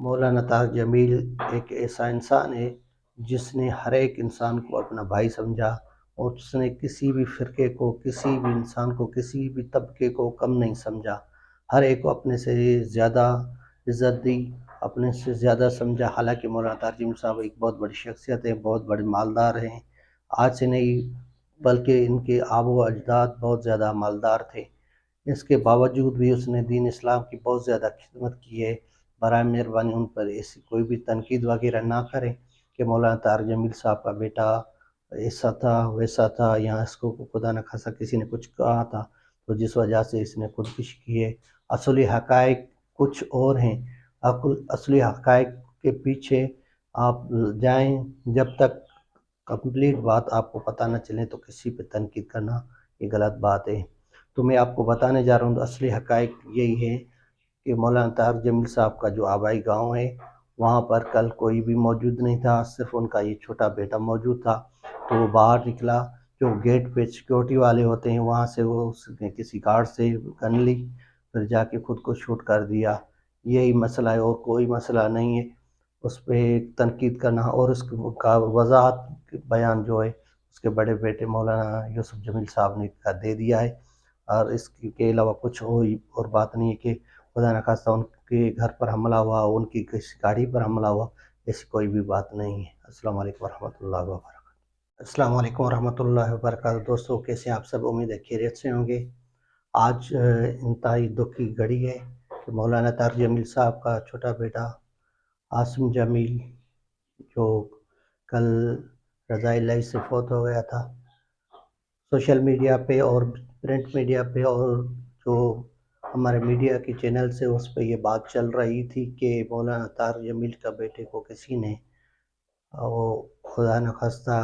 مولانا طارق جمیل ایک ایسا انسان ہے جس نے ہر ایک انسان کو اپنا بھائی سمجھا، اور اس نے کسی بھی فرقے کو، کسی بھی انسان کو، کسی بھی طبقے کو کم نہیں سمجھا، ہر ایک کو اپنے سے زیادہ عزت دی، اپنے سے زیادہ سمجھا۔ حالانکہ مولانا طارق جمیل صاحب ایک بہت بڑی شخصیت ہے، بہت بڑے مالدار ہیں، آج سے نہیں بلکہ ان کے آباء و اجداد بہت زیادہ مالدار تھے۔ اس کے باوجود بھی اس نے دین اسلام کی بہت زیادہ خدمت کی ہے۔ برائے مہربانی ان پر ایسی کوئی بھی تنقید وغیرہ نہ کریں کہ مولانا طارق جمیل صاحب کا بیٹا ایسا تھا ویسا تھا، یا اس کو خدا نہ خواستہ کسی نے کچھ کہا تھا تو جس وجہ سے اس نے خودکشی کی ہے۔ اصلی حقائق کچھ اور ہیں۔ اصلی حقائق کے پیچھے آپ جائیں، جب تک کمپلیٹ بات آپ کو پتہ نہ چلے تو کسی پہ تنقید کرنا یہ غلط بات ہے۔ تو میں آپ کو بتانے جا رہا ہوں، اصلی حقائق یہی ہے کہ مولانا طارق جمیل صاحب کا جو آبائی گاؤں ہے، وہاں پر کل کوئی بھی موجود نہیں تھا، صرف ان کا یہ چھوٹا بیٹا موجود تھا۔ تو وہ باہر نکلا، جو گیٹ پہ سیکیورٹی والے ہوتے ہیں وہاں سے وہ اس نے کسی گارڈ سے گن لی، پھر جا کے خود کو شوٹ کر دیا۔ یہی مسئلہ ہے اور کوئی مسئلہ نہیں ہے۔ اس پہ تنقید کرنا اور اس کا وضاحت بیان جو ہے اس کے بڑے بیٹے مولانا یوسف جمیل صاحب نے دے دیا ہے، اور اس کے علاوہ کچھ اور بات نہیں ہے کہ خدا نہ خواستہ ان کے گھر پر حملہ ہوا، ان کی کسی گاڑی پر حملہ ہوا، ایسی کوئی بھی بات نہیں ہے۔ السلام علیکم ورحمۃ اللہ وبرکاتہ۔ السلام علیکم ورحمۃ اللہ وبرکاتہ۔ دوستو، کیسے آپ سب؟ امید ہے خیریت سے ہوں گے۔ آج انتہائی دکھ کی گھڑی ہے کہ مولانا طارق جمیل صاحب کا چھوٹا بیٹا عاصم جمیل، جو کل رضائے اللہ سے فوت ہو گیا تھا، سوشل میڈیا پہ اور پرنٹ میڈیا پہ اور جو ہمارے میڈیا کے چینل سے اس پہ یہ بات چل رہی تھی کہ مولانا طارق جمیل کا بیٹے کو کسی نے وہ خدا نخواستہ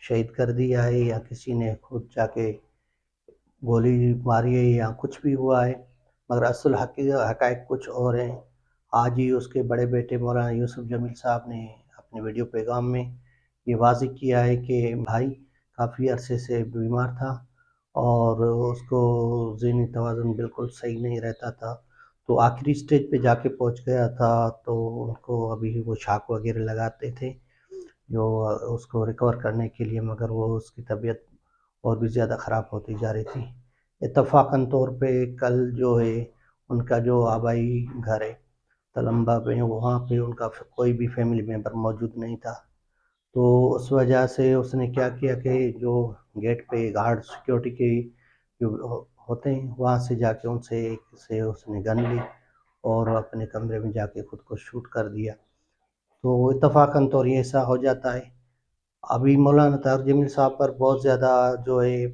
شہید کر دیا ہے، یا کسی نے خود جا کے گولی ماری ہے، یا کچھ بھی ہوا ہے، مگر اصل حقائق کچھ اور ہیں۔ آج ہی اس کے بڑے بیٹے مولانا یوسف جمیل صاحب نے اپنے ویڈیو پیغام میں یہ واضح کیا ہے کہ بھائی کافی عرصے سے بیمار تھا اور اس کو ذہنی توازن بالکل صحیح نہیں رہتا تھا، تو آخری سٹیج پہ جا کے پہنچ گیا تھا۔ تو ان کو ابھی وہ شاک وغیرہ لگاتے تھے جو اس کو ریکور کرنے کے لیے، مگر وہ اس کی طبیعت اور بھی زیادہ خراب ہوتی جا رہی تھی۔ اتفاقاً طور پہ کل جو ہے ان کا جو آبائی گھر ہے تلمبا پہ، وہاں پہ ان کا کوئی بھی فیملی ممبر موجود نہیں تھا۔ تو اس وجہ سے اس نے کیا کیا کہ جو گیٹ پہ گارڈ سیکیورٹی کے جو ہوتے ہیں وہاں سے جا کے ان سے ایک سے اس نے گن لی اور اپنے کمرے میں جا کے خود کو شوٹ کر دیا۔ تو اتفاقاً طور یہ ایسا ہو جاتا ہے۔ ابھی مولانا طارق جمیل صاحب پر بہت زیادہ جو ہے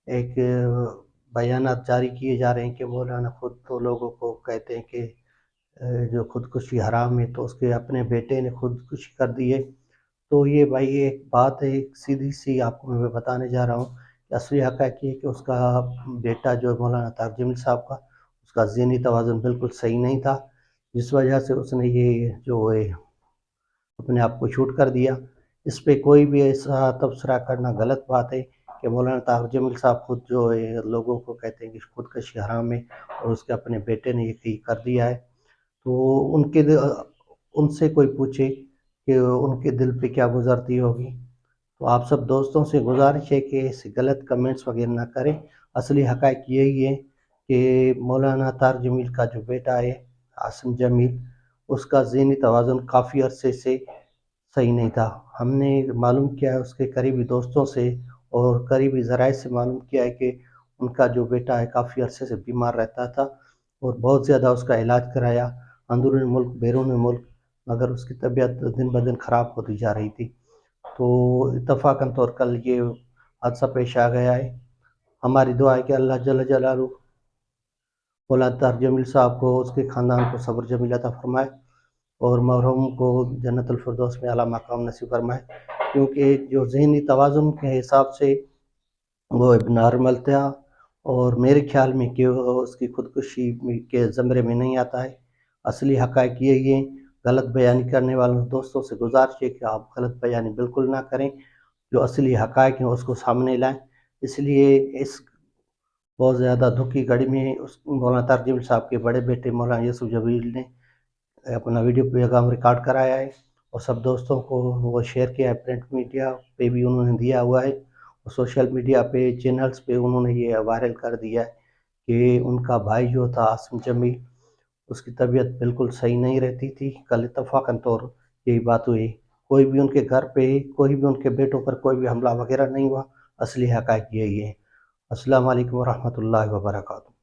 ایک بیانات جاری کیے جا رہے ہیں کہ مولانا خود تو لوگوں کو کہتے ہیں کہ جو خودکشی حرام ہے، تو اس کے اپنے بیٹے نے خودکشی کر دی ہے۔ تو یہ بھائی ایک بات ہے، ایک سیدھی سی آپ کو میں بتانے جا رہا ہوں کہ اصلی حقیقت یہ ہے کہ اس کا بیٹا جو مولانا طارق جمیل صاحب کا، اس کا ذہنی توازن بالکل صحیح نہیں تھا، جس وجہ سے اس نے یہ جو ہے اپنے آپ کو شوٹ کر دیا۔ اس پہ کوئی بھی ایسا تبصرہ کرنا غلط بات ہے کہ مولانا طارق جمیل صاحب خود جو ہے لوگوں کو کہتے ہیں کہ خودکشی حرام ہے، اور اس کے اپنے بیٹے نے یہ کر دیا ہے۔ تو ان سے کوئی پوچھے کہ ان کے دل پہ کیا گزرتی ہوگی۔ تو آپ سب دوستوں سے گزارش ہے کہ ایسے غلط کمنٹس وغیرہ نہ کریں۔ اصلی حقائق یہی ہے کہ مولانا طارق جمیل کا جو بیٹا ہے عاصم جمیل، اس کا ذہنی توازن کافی عرصے سے صحیح نہیں تھا۔ ہم نے معلوم کیا ہے اس کے قریبی دوستوں سے اور قریبی ذرائع سے معلوم کیا ہے کہ ان کا جو بیٹا ہے کافی عرصے سے بیمار رہتا تھا اور بہت زیادہ اس کا علاج کرایا اندرون ملک بیرون ملک، مگر اس کی طبیعت دن بدن خراب ہوتی جا رہی تھی۔ تو اتفاقاً طور کل یہ حادثہ پیش آ گیا ہے۔ ہماری دعا ہے کہ اللہ جل جلالہ مولانا طارق جمیل صاحب کو، اس کے خاندان کو صبر جمیل عطا فرمائے اور مرحوم کو جنت الفردوس میں اعلیٰ مقام نصیب فرمائے، کیونکہ جو ذہنی توازن کے حساب سے وہ نارمل تھا، اور میرے خیال میں کہ وہ اس کی خودکشی کے زمرے میں نہیں آتا ہے۔ اصلی حقائق یہی ہے۔ غلط بیانی کرنے والوں دوستوں سے گزارش ہے کہ آپ غلط بیانی بالکل نہ کریں، جو اصلی حقائق ہیں اس کو سامنے لائیں۔ اس لیے اس بہت زیادہ دکھ کی گھڑی میں مولانا طارق جمیل صاحب کے بڑے بیٹے مولانا یوسف جمیل نے اپنا ویڈیو پیغام ریکارڈ کرایا ہے اور سب دوستوں کو وہ شیئر کیا ہے، پرنٹ میڈیا پہ بھی انہوں نے دیا ہوا ہے اور سوشل میڈیا پہ چینلز پہ انہوں نے یہ وائرل کر دیا ہے کہ ان کا بھائی جو تھا عاصم جمی، اس کی طبیعت بالکل صحیح نہیں رہتی تھی۔ کل اتفاقاً طور یہی بات ہوئی، کوئی بھی ان کے گھر پہ، کوئی بھی ان کے بیٹوں پر کوئی بھی حملہ وغیرہ نہیں ہوا، اصلی حقائق یہی ہے۔ السلام علیکم ورحمۃ اللہ وبرکاتہ۔